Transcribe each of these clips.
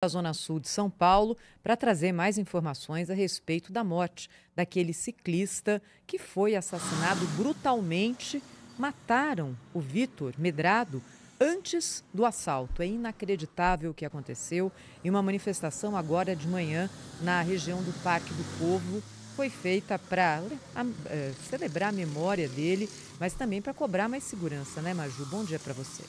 da Zona Sul de São Paulo para trazer mais informações a respeito da morte daquele ciclista que foi assassinado brutalmente. Mataram o Vitor Medrado antes do assalto. É inacreditável o que aconteceu. E uma manifestação agora de manhã na região do Parque do Povo foi feita para celebrar a memória dele, mas também para cobrar mais segurança, né, Maju? Bom dia para você.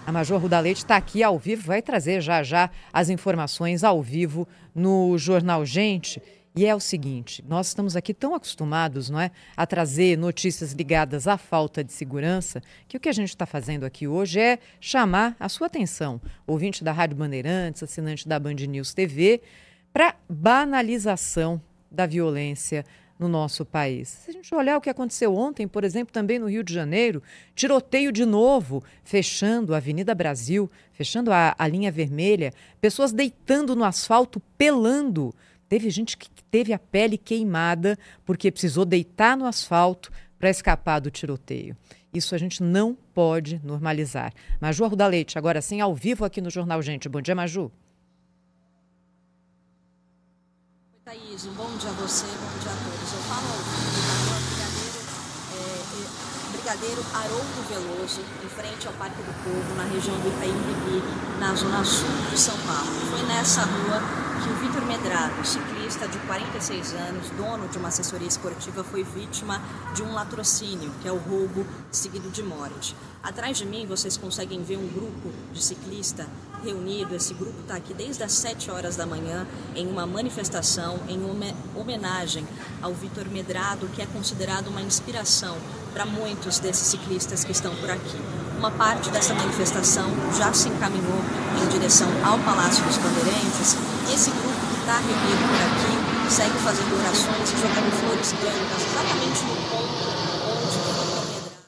A Major Ruda Leite está aqui ao vivo, vai trazer já já as informações ao vivo no Jornal Gente. E é o seguinte, nós estamos aqui tão acostumados, não é, a trazer notícias ligadas à falta de segurança, que o que a gente está fazendo aqui hoje é chamar a sua atenção, ouvinte da Rádio Bandeirantes, assinante da Band News TV, para banalização da violência no nosso país. Se a gente olhar o que aconteceu ontem, por exemplo, também no Rio de Janeiro, tiroteio de novo, fechando a Avenida Brasil, fechando a linha vermelha, pessoas deitando no asfalto, pelando. Teve gente que teve a pele queimada porque precisou deitar no asfalto para escapar do tiroteio. Isso a gente não pode normalizar. Maju Ruda Leite, agora sim, ao vivo aqui no Jornal Gente. Bom dia, Maju. Thaís, um bom dia a você, bom dia a todos. Eu falo ao vivo da rua Brigadeiro Haroldo Veloso, em frente ao Parque do Povo, na região do Itaim Bibi, na zona sul de São Paulo. Foi nessa rua que o Vitor Medrado, ciclista de 46 anos, dono de uma assessoria esportiva, foi vítima de um latrocínio, que é o roubo seguido de morte. Atrás de mim vocês conseguem ver um grupo de ciclistas reunido. Esse grupo está aqui desde as 7 horas da manhã em uma manifestação em homenagem ao Vitor Medrado, que é considerado uma inspiração para muitos desses ciclistas que estão por aqui. Uma parte dessa manifestação já se encaminhou em direção ao Palácio dos Bandeirantes. Esse grupo que está reunido por aqui segue fazendo orações e jogando flores brancas exatamente no ponto onde o Vitor Medrado...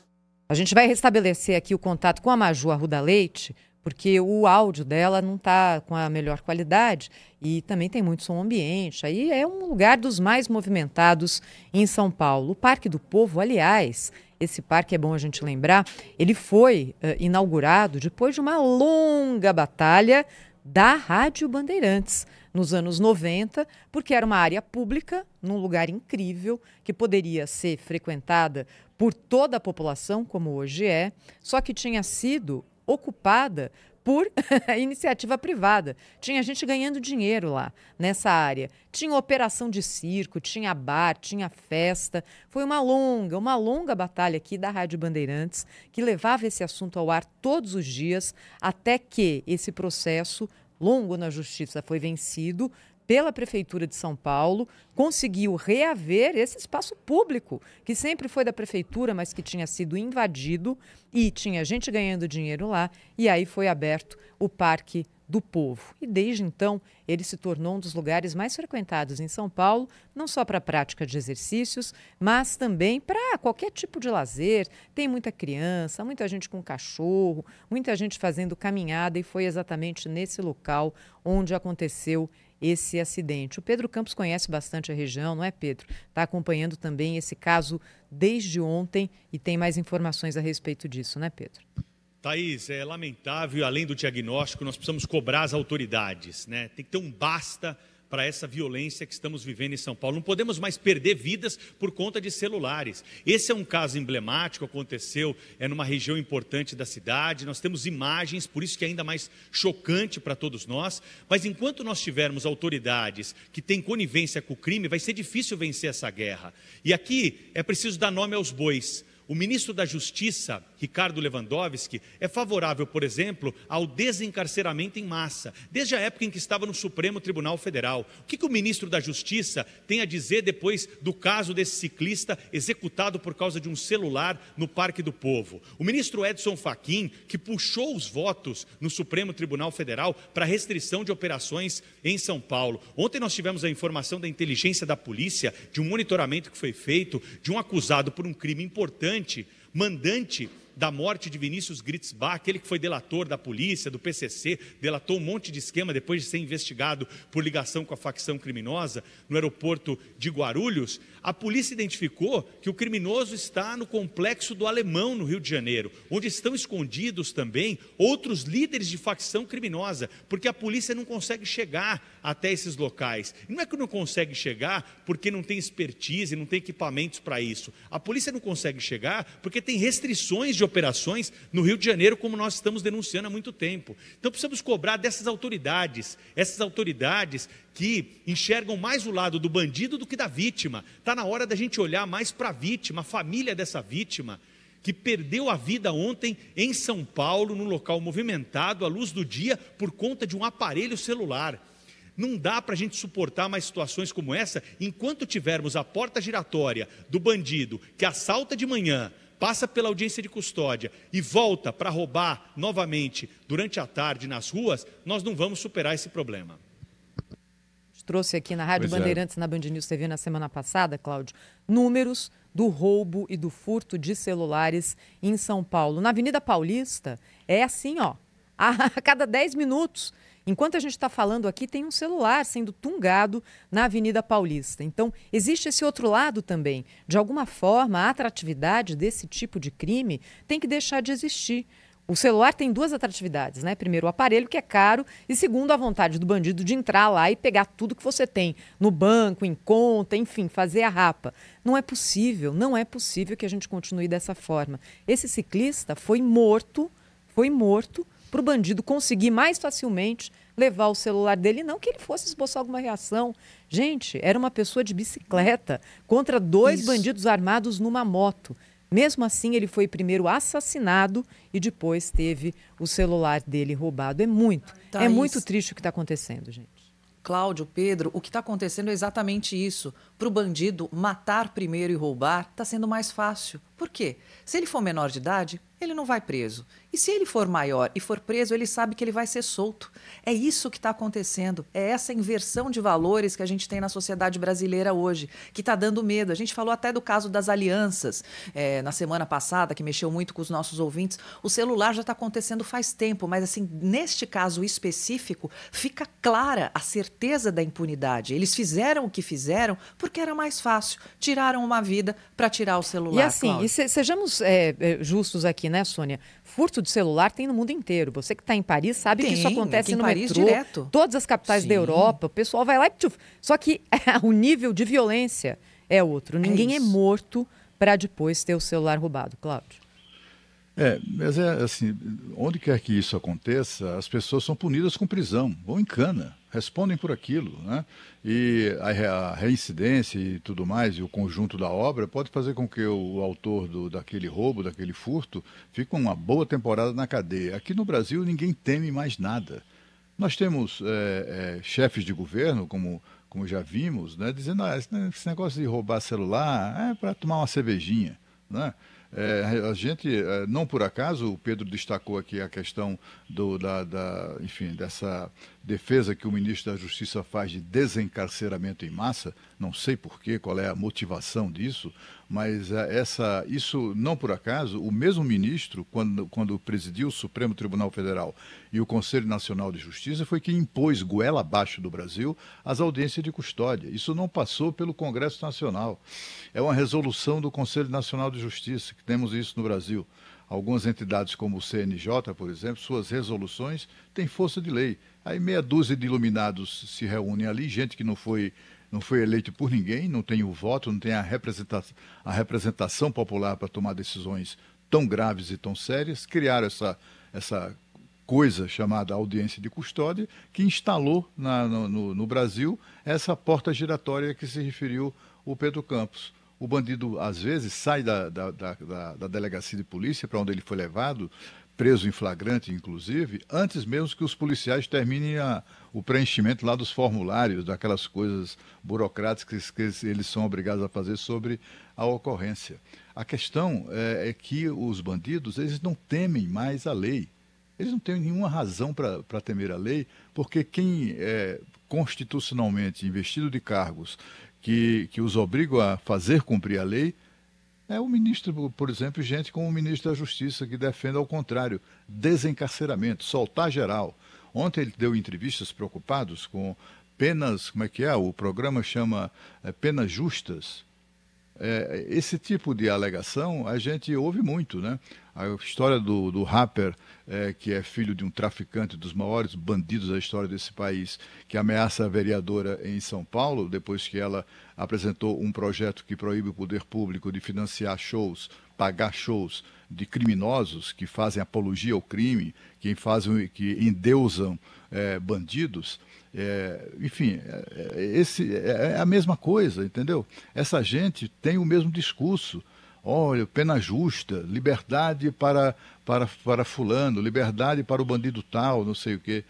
A gente vai restabelecer aqui o contato com a Maju Ruda Leite, porque o áudio dela não está com a melhor qualidade e também tem muito som ambiente. Aí é um lugar dos mais movimentados em São Paulo. O Parque do Povo, aliás, esse parque, é bom a gente lembrar, ele foi inaugurado depois de uma longa batalha da Rádio Bandeirantes, nos anos 90, porque era uma área pública, num lugar incrível, que poderia ser frequentada por toda a população, como hoje é, só que tinha sido ocupada por iniciativa privada. Tinha gente ganhando dinheiro lá, nessa área. Tinha operação de circo, tinha bar, tinha festa. Foi uma longa batalha aqui da Rádio Bandeirantes, que levava esse assunto ao ar todos os dias, até que esse processo longo na Justiça foi vencido pela Prefeitura de São Paulo, conseguiu reaver esse espaço público, que sempre foi da Prefeitura, mas que tinha sido invadido e tinha gente ganhando dinheiro lá, e aí foi aberto o Parque do Povo. E desde então, ele se tornou um dos lugares mais frequentados em São Paulo, não só para a prática de exercícios, mas também para qualquer tipo de lazer. Tem muita criança, muita gente com cachorro, muita gente fazendo caminhada, e foi exatamente nesse local onde aconteceu esse acidente. O Pedro Campos conhece bastante a região, não é, Pedro? Está acompanhando também esse caso desde ontem e tem mais informações a respeito disso, né, Pedro? Thaís, é lamentável, além do diagnóstico, nós precisamos cobrar as autoridades, né? Tem que ter um basta para essa violência que estamos vivendo em São Paulo. Não podemos mais perder vidas por conta de celulares. Esse é um caso emblemático, aconteceu numa região importante da cidade, nós temos imagens, por isso que é ainda mais chocante para todos nós, mas enquanto nós tivermos autoridades que têm conivência com o crime, vai ser difícil vencer essa guerra. E aqui é preciso dar nome aos bois. O ministro da Justiça, Ricardo Lewandowski, é favorável, por exemplo, ao desencarceramento em massa, desde a época em que estava no Supremo Tribunal Federal. O que o ministro da Justiça tem a dizer depois do caso desse ciclista executado por causa de um celular no Parque do Povo? O ministro Edson Fachin, que puxou os votos no Supremo Tribunal Federal para restrição de operações em São Paulo. Ontem nós tivemos a informação da inteligência da polícia, de um monitoramento que foi feito, de um acusado por um crime importante, mandante da morte de Vinícius Gritzbach, aquele que foi delator da polícia, do PCC, delatou um monte de esquema depois de ser investigado por ligação com a facção criminosa no aeroporto de Guarulhos. A polícia identificou que o criminoso está no Complexo do Alemão, no Rio de Janeiro, onde estão escondidos também outros líderes de facção criminosa, porque a polícia não consegue chegar até esses locais. E não é que não consegue chegar porque não tem expertise, não tem equipamentos para isso. A polícia não consegue chegar porque tem restrições de operações no Rio de Janeiro, como nós estamos denunciando há muito tempo. Então precisamos cobrar dessas autoridades, essas autoridades que enxergam mais o lado do bandido do que da vítima. Está na hora da gente olhar mais para a vítima, a família dessa vítima, que perdeu a vida ontem em São Paulo, num local movimentado, à luz do dia, por conta de um aparelho celular. Não dá para a gente suportar mais situações como essa, enquanto tivermos a porta giratória do bandido que assalta de manhã, passa pela audiência de custódia e volta para roubar novamente durante a tarde nas ruas, nós não vamos superar esse problema. Trouxe aqui na Rádio Bandeirantes, na Band News TV na semana passada, Cláudio, números do roubo e do furto de celulares em São Paulo. Na Avenida Paulista é assim, ó, a cada 10 minutos. Enquanto a gente está falando aqui, tem um celular sendo tungado na Avenida Paulista. Então, existe esse outro lado também. De alguma forma, a atratividade desse tipo de crime tem que deixar de existir. O celular tem duas atratividades, né? Primeiro, o aparelho, que é caro, e segundo, a vontade do bandido de entrar lá e pegar tudo que você tem no banco, em conta, enfim, fazer a rapa. Não é possível que a gente continue dessa forma. Esse ciclista foi morto para o bandido conseguir mais facilmente levar o celular dele, não que ele fosse esboçar alguma reação. Gente, era uma pessoa de bicicleta contra dois bandidos armados numa moto. Mesmo assim, ele foi primeiro assassinado e depois teve o celular dele roubado. É muito triste o que está acontecendo, gente. Cláudio, Pedro, o que está acontecendo é exatamente isso. Para o bandido matar primeiro e roubar está sendo mais fácil. Por quê? Se ele for menor de idade, ele não vai preso. E se ele for maior e for preso, ele sabe que ele vai ser solto. É isso que está acontecendo. É essa inversão de valores que a gente tem na sociedade brasileira hoje, que está dando medo. A gente falou até do caso das alianças na semana passada, que mexeu muito com os nossos ouvintes. O celular já está acontecendo faz tempo, mas assim, neste caso específico, fica clara a certeza da impunidade. Eles fizeram o que fizeram porque era mais fácil. Tiraram uma vida para tirar o celular. E assim, sejamos justos aqui, né, Sônia? Furto de celular tem no mundo inteiro. Você que está em Paris sabe que isso acontece no Paris metrô, direto. Todas as capitais da Europa, o pessoal vai lá e tchuf. Só que o nível de violência é outro. Ninguém é morto para depois ter o celular roubado, Cláudio. Mas assim, onde quer que isso aconteça, as pessoas são punidas com prisão, vão em cana, respondem por aquilo, né? E a reincidência e tudo mais, e o conjunto da obra, pode fazer com que o autor daquele roubo, daquele furto, fique uma boa temporada na cadeia. Aqui no Brasil, ninguém teme mais nada. Nós temos chefes de governo, como já vimos, né, dizendo esse negócio de roubar celular é para tomar uma cervejinha, né? A gente, não por acaso, o Pedro destacou aqui a questão enfim, dessa defesa que o ministro da Justiça faz de desencarceramento em massa. Não sei porquê, qual é a motivação disso, mas isso, não por acaso, o mesmo ministro, quando presidiu o Supremo Tribunal Federal e o Conselho Nacional de Justiça, foi quem impôs goela abaixo do Brasil as audiências de custódia. Isso não passou pelo Congresso Nacional. É uma resolução do Conselho Nacional de Justiça, que temos isso no Brasil. Algumas entidades como o CNJ, por exemplo, suas resoluções têm força de lei. Aí meia dúzia de iluminados se reúnem ali, gente que não foi eleito por ninguém, não tem o voto, não tem a representação popular para tomar decisões tão graves e tão sérias, criaram essa coisa chamada audiência de custódia, que instalou no Brasil essa porta giratória que se referiu o Pedro Campos. O bandido, às vezes, sai da delegacia de polícia para onde ele foi levado, preso em flagrante, inclusive, antes mesmo que os policiais terminem o preenchimento lá dos formulários, daquelas coisas burocráticas que eles são obrigados a fazer sobre a ocorrência. A questão é que os bandidos, eles não temem mais a lei. Eles não têm nenhuma razão para temer a lei, porque quem é constitucionalmente investido de cargos que os obrigam a fazer cumprir a lei, É o ministro, por exemplo, gente como o ministro da Justiça, que defende ao contrário, desencarceramento, soltar geral. Ontem ele deu entrevistas preocupados com penas, como é que é? O programa chama penas justas. Esse tipo de alegação a gente ouve muito, né? A história do rapper, que é filho de um traficante, dos maiores bandidos da história desse país, que ameaça a vereadora em São Paulo, depois que ela apresentou um projeto que proíbe o poder público de financiar shows, pagar shows de criminosos que fazem apologia ao crime, que endeusam bandidos. Enfim, é a mesma coisa, entendeu? Essa gente tem o mesmo discurso. Olha, pena justa, liberdade para fulano, liberdade para o bandido tal, não sei o quê.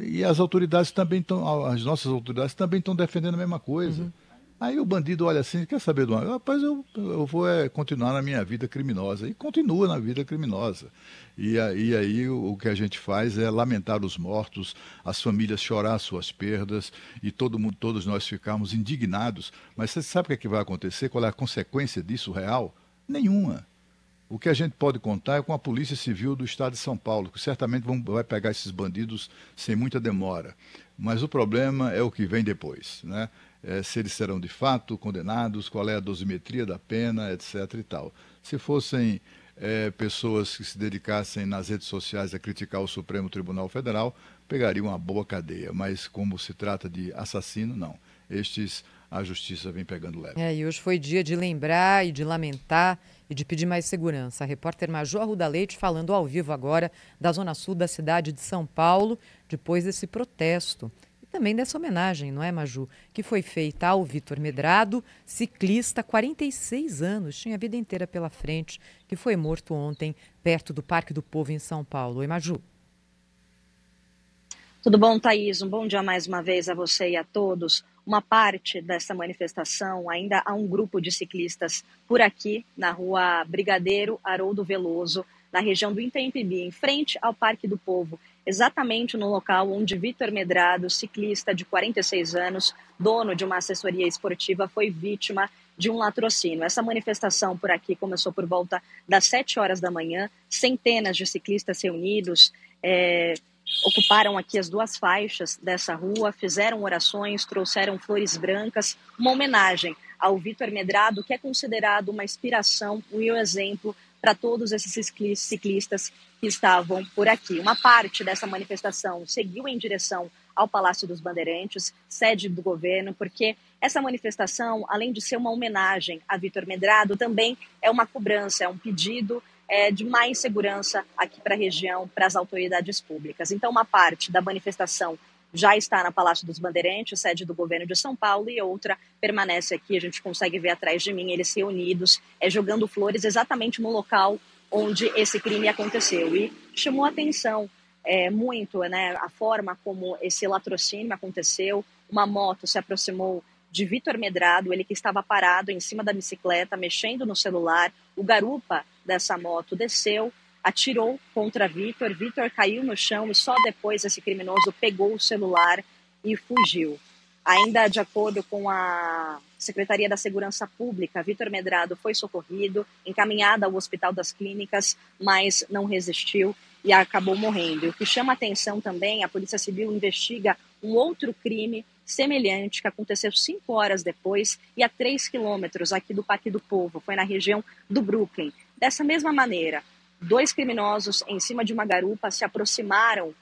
E as autoridades também as nossas autoridades também estão defendendo a mesma coisa. Uhum. Aí o bandido olha assim, quer saber de uma... Rapaz, eu vou continuar na minha vida criminosa. E continua na vida criminosa. E aí o que a gente faz é lamentar os mortos, as famílias chorar suas perdas e todos nós ficarmos indignados. Mas você sabe o que vai acontecer? Qual é a consequência disso real? Nenhuma. O que a gente pode contar é com a Polícia Civil do Estado de São Paulo, que certamente vai pegar esses bandidos sem muita demora. Mas o problema é o que vem depois, né? Se eles serão de fato condenados, qual é a dosimetria da pena, etc. e tal. Se fossem pessoas que se dedicassem nas redes sociais a criticar o Supremo Tribunal Federal, pegariam uma boa cadeia. Mas como se trata de assassino, não. A justiça vem pegando leve. E hoje foi dia de lembrar e de lamentar e de pedir mais segurança. A repórter Maju Arruda Leite falando ao vivo agora da zona sul da cidade de São Paulo, depois desse protesto. E também dessa homenagem, não é, Maju? Que foi feita ao Vitor Medrado, ciclista, 46 anos, tinha a vida inteira pela frente, que foi morto ontem perto do Parque do Povo em São Paulo. Oi, Maju. Tudo bom, Thaís? Um bom dia mais uma vez a você e a todos. Uma parte dessa manifestação, ainda há um grupo de ciclistas por aqui, na rua Brigadeiro Haroldo Veloso, na região do Itaim Bibi, em frente ao Parque do Povo, exatamente no local onde Vitor Medrado, ciclista de 46 anos, dono de uma assessoria esportiva, foi vítima de um latrocínio. Essa manifestação por aqui começou por volta das 7 horas da manhã, centenas de ciclistas reunidos, ocuparam aqui as duas faixas dessa rua, fizeram orações, trouxeram flores brancas, uma homenagem ao Vitor Medrado, que é considerado uma inspiração e um exemplo para todos esses ciclistas que estavam por aqui. Uma parte dessa manifestação seguiu em direção ao Palácio dos Bandeirantes, sede do governo, porque essa manifestação, além de ser uma homenagem a Vitor Medrado, também é uma cobrança, é um pedido de mais segurança aqui para a região, para as autoridades públicas. Então, uma parte da manifestação já está na Palácio dos Bandeirantes, sede do governo de São Paulo, e outra permanece aqui, a gente consegue ver atrás de mim, eles reunidos, jogando flores exatamente no local onde esse crime aconteceu. E chamou a atenção muito, né, a forma como esse latrocínio aconteceu. Uma moto se aproximou de Vitor Medrado, ele que estava parado em cima da bicicleta, mexendo no celular. O garupa dessa moto desceu, atirou contra Vitor. Vitor caiu no chão e só depois esse criminoso pegou o celular e fugiu. Ainda de acordo com a Secretaria da Segurança Pública, Vitor Medrado foi socorrido, encaminhado ao Hospital das Clínicas, mas não resistiu e acabou morrendo. O que chama a atenção também, a Polícia Civil investiga um outro crime semelhante que aconteceu 5 horas depois e a 3 quilômetros aqui do Parque do Povo, foi na região do Brooklyn. Dessa mesma maneira, 2 criminosos em cima de uma garupa se aproximaram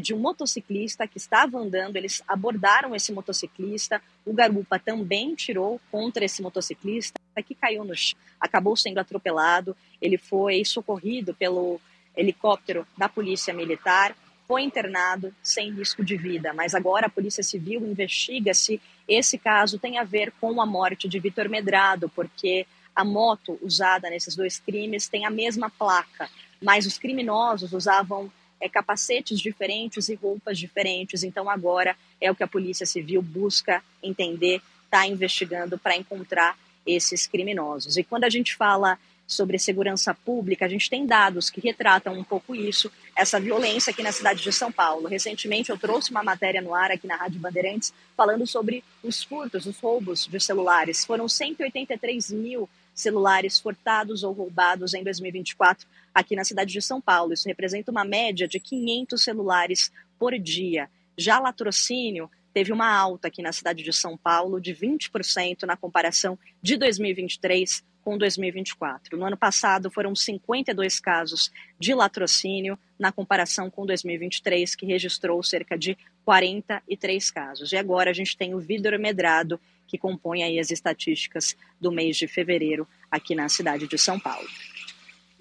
de um motociclista que estava andando, eles abordaram esse motociclista, o garupa também tirou contra esse motociclista, que caiu no chão, acabou sendo atropelado, ele foi socorrido pelo helicóptero da Polícia Militar, foi internado sem risco de vida, mas agora a Polícia Civil investiga se esse caso tem a ver com a morte de Vitor Medrado, porque a moto usada nesses 2 crimes tem a mesma placa, mas os criminosos usavam capacetes diferentes e roupas diferentes, então agora é o que a Polícia Civil busca entender, está investigando para encontrar esses criminosos. E quando a gente fala sobre segurança pública, a gente tem dados que retratam um pouco isso, essa violência aqui na cidade de São Paulo. Recentemente eu trouxe uma matéria no ar aqui na Rádio Bandeirantes falando sobre os furtos, os roubos de celulares. Foram 183 mil celulares furtados ou roubados em 2024 aqui na cidade de São Paulo. Isso representa uma média de 500 celulares por dia. Já latrocínio teve uma alta aqui na cidade de São Paulo de 20% na comparação de 2023 com 2024. No ano passado foram 52 casos de latrocínio na comparação com 2023, que registrou cerca de 43 casos. E agora a gente tem o vidro medrado, que compõe aí as estatísticas do mês de fevereiro aqui na cidade de São Paulo.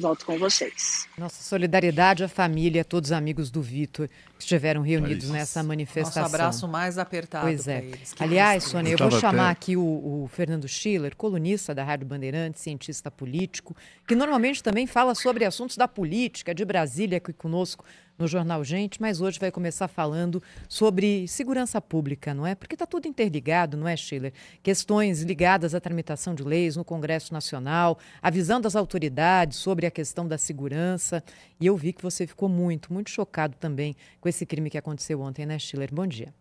Volto com vocês. Nossa solidariedade à família, a todos os amigos do Vitor que estiveram reunidos nessa manifestação. Nosso abraço mais apertado para eles. Aliás, Sônia, eu vou chamar aqui o Fernando Schiller, colunista da Rádio Bandeirantes, cientista político, que normalmente também fala sobre assuntos da política de Brasília, aqui conosco no Jornal Gente, mas hoje vai começar falando sobre segurança pública, não é? Porque está tudo interligado, não é, Schiller? Questões ligadas à tramitação de leis no Congresso Nacional, avisando as autoridades sobre a questão da segurança. E eu vi que você ficou muito chocado também com esse crime que aconteceu ontem, né, Schiller? Bom dia.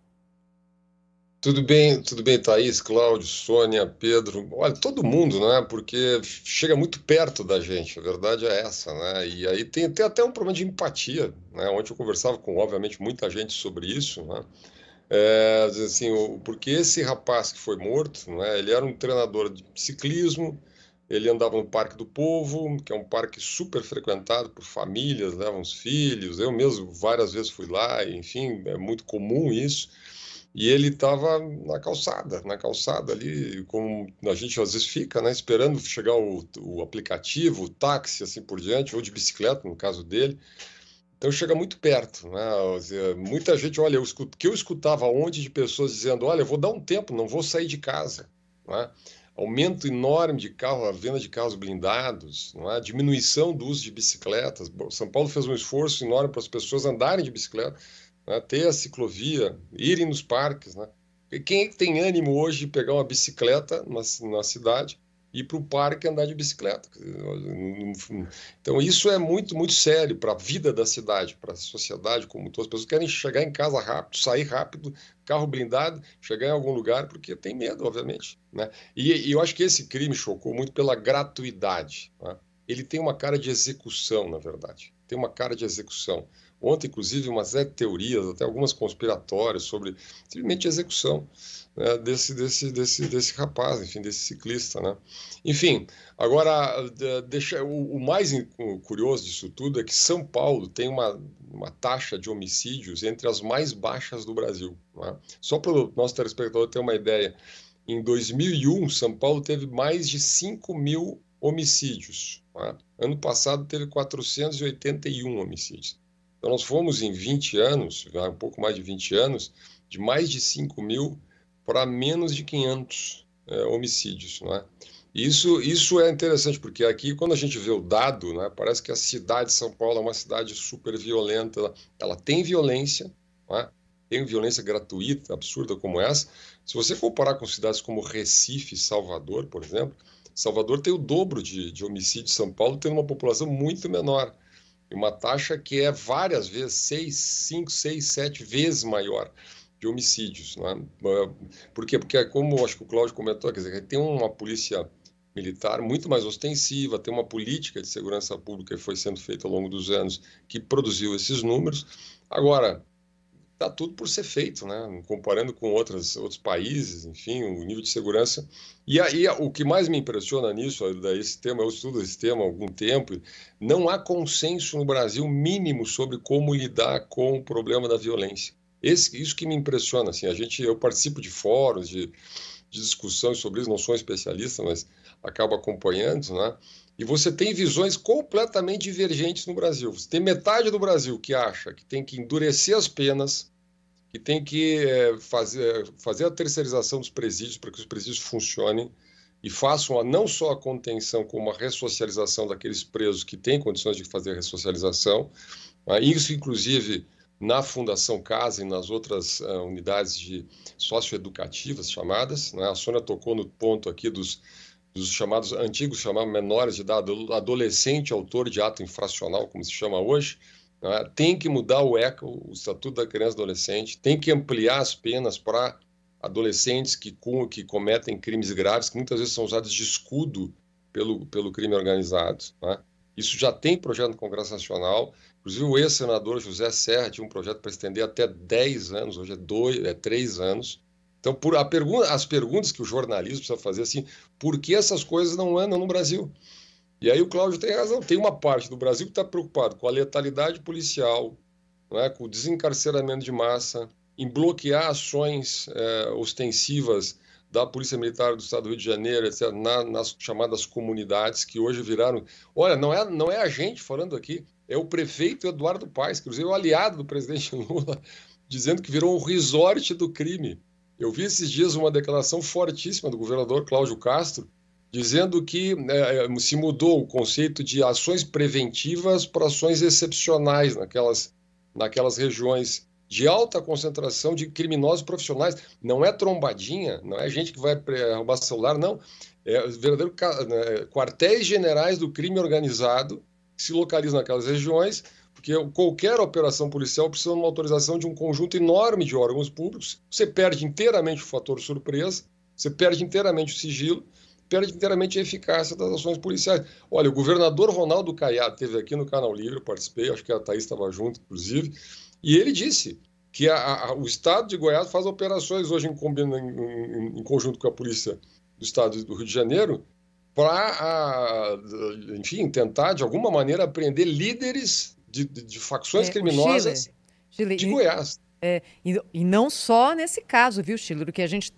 Tudo bem, Thaís, Cláudio, Sônia, Pedro. Olha, todo mundo, né? Porque chega muito perto da gente, a verdade é essa, né? E aí tem até um problema de empatia, né? Ontem eu conversava com, obviamente, muita gente sobre isso, né? Assim, porque esse rapaz que foi morto, né? Ele era um treinador de ciclismo, ele andava no Parque do Povo, que é um parque super frequentado por famílias, levam os filhos, eu mesmo várias vezes fui lá, enfim, é muito comum isso. E ele estava na calçada ali, como a gente às vezes fica, né, esperando chegar o aplicativo, o táxi, assim por diante, ou de bicicleta, no caso dele. Então chega muito perto, né? Muita gente, olha, que eu escutava ontem de pessoas dizendo, olha, eu vou dar um tempo, não vou sair de casa, né? Aumento enorme de carro, a venda de carros blindados, não é? Diminuição do uso de bicicletas. São Paulo fez um esforço enorme para as pessoas andarem de bicicleta, né, ter a ciclovia, irem nos parques, né? E quem é que tem ânimo hoje de pegar uma bicicleta na cidade e ir para o parque andar de bicicleta? Então isso é muito sério para a vida da cidade, para a sociedade como todas as pessoas querem chegar em casa rápido, sair rápido, carro blindado, chegar em algum lugar, porque tem medo, obviamente, né? E eu acho que esse crime chocou muito pela gratuidade, né? Ele tem uma cara de execução, na verdade, tem uma cara de execução. Ontem, inclusive, uma série de teorias, até algumas conspiratórias, sobre simplesmente a execução, né, desse rapaz, enfim, desse ciclista, né? Enfim, agora, o mais curioso disso tudo é que São Paulo tem uma taxa de homicídios entre as mais baixas do Brasil, né? Só para o nosso telespectador ter uma ideia, em 2001, São Paulo teve mais de 5 mil homicídios, né? Ano passado teve 481 homicídios. Então, nós fomos em 20 anos, um pouco mais de 20 anos, de mais de 5 mil para menos de 500 homicídios, não é? Isso é interessante, porque aqui, quando a gente vê o dado, né, parece que a cidade de São Paulo é uma cidade super violenta, ela tem violência, não é? Tem violência gratuita, absurda como essa. Se você comparar com cidades como Recife e Salvador, por exemplo, Salvador tem o dobro de homicídio de São Paulo, tendo uma população muito menor. E uma taxa que é várias vezes, 5, 6, 7 vezes maior de homicídios, né? Por quê? Porque, como acho que o Cláudio comentou, quer dizer, tem uma polícia militar muito mais ostensiva, tem uma política de segurança pública que foi sendo feita ao longo dos anos que produziu esses números. Agora, está tudo por ser feito, né? Comparando com outros países, enfim, o nível de segurança. E aí, o que mais me impressiona nisso, esse tema, eu estudo esse tema há algum tempo, não há consenso no Brasil mínimo sobre como lidar com o problema da violência. Isso que me impressiona, assim, eu participo de fóruns, de discussões sobre isso, não sou especialista, mas acabo acompanhando, né? E você tem visões completamente divergentes no Brasil. Você tem metade do Brasil que acha que tem que endurecer as penas, que tem que fazer a terceirização dos presídios para que os presídios funcionem e façam não só a contenção, como a ressocialização daqueles presos que têm condições de fazer a ressocialização. Isso, inclusive, na Fundação Casa e nas outras unidades socioeducativas chamadas, né? A Sônia tocou no ponto aqui dos chamados antigos, chamados menores de idade, adolescente autor de ato infracional, como se chama hoje, né? Tem que mudar o Estatuto da Criança e Adolescente, tem que ampliar as penas para adolescentes que cometem crimes graves, que muitas vezes são usados de escudo pelo crime organizado, né? Isso já tem projeto no Congresso Nacional. Inclusive, o ex-senador José Serra tinha um projeto para estender até 10 anos, hoje é 3 anos. Então, as perguntas que o jornalismo precisa fazer, assim, por que essas coisas não andam no Brasil? E aí o Cláudio tem razão, tem uma parte do Brasil que está preocupado com a letalidade policial, não é? Com o desencarceramento de massa, em bloquear ações ostensivas da Polícia Militar do Estado do Rio de Janeiro, etc., nas chamadas comunidades, que hoje viraram... Olha, não é a gente falando aqui, é o prefeito Eduardo Paes, que é o aliado do presidente Lula, dizendo que virou um resort do crime. Eu vi esses dias uma declaração fortíssima do governador Cláudio Castro, dizendo que se mudou o conceito de ações preventivas para ações excepcionais naquelas regiões de alta concentração de criminosos profissionais. Não é trombadinha, não é gente que vai roubar celular, não. É verdadeiro quartéis generais do crime organizado que se localizam naquelas regiões, porque qualquer operação policial precisa de uma autorização de um conjunto enorme de órgãos públicos. Você perde inteiramente o fator surpresa, você perde inteiramente o sigilo, perde inteiramente a eficácia das ações policiais. Olha, o governador Ronaldo Caiado esteve aqui no Canal Livre, eu participei, acho que a Thaís estava junto, inclusive, e ele disse que o Estado de Goiás faz operações hoje em conjunto com a Polícia do Estado do Rio de Janeiro para, enfim, tentar, de alguma maneira, apreender líderes de facções criminosas Chile, de Goiás. E não só nesse caso, viu, Chile? O que a gente